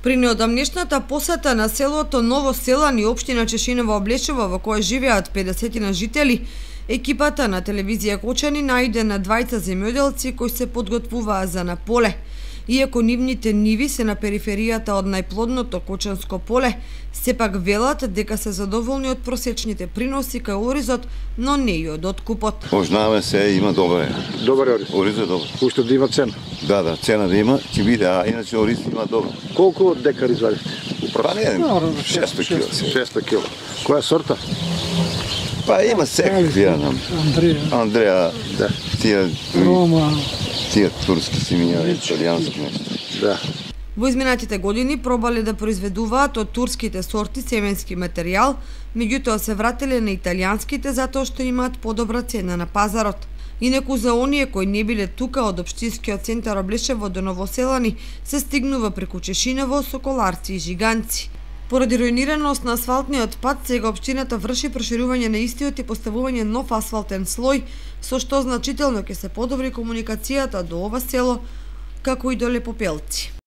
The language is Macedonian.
При неодамнешната посета на селото Ново Селан и општина Чешиново Облечево, во која живеат 50 жители, екипата на телевизија Кочани најде на двајца земјоделци кои се подготвуваа за на поле. Иако нивните ниви се на периферијата од најплодното Кочанско поле, сепак велат дека се задоволни од просечните приноси кај оризот, но не и од откупот. Познаваме се, има добре. Добар ориз. Ориз е добар. Уште да има цена. Да, цена да има, ќе биде, а иначе ориз има добро. Колку декар извадите? Па не, 600 кила. 600 кила. Која сорта? Па има секакви, Андреа, да. Тие турски семиња, италијански нешто. Да. Во изминатите години пробале да произведуваат од турските сорти семенски материјал, меѓутоа се вратиле на италијанските затоа што имаат подобра цена на пазарот. Инаку за оние кои не биле тука од општинскиот центар Облечево до Новоселани се стигнува преку Чешиново, Соколарци и Жиганци. Поради руинираност на асфалтниот пат, сега општината врши проширување на истиот и поставување нов асфалтен слој, со што значително ќе се подобри комуникацијата до ова село, како и до Лепопелци.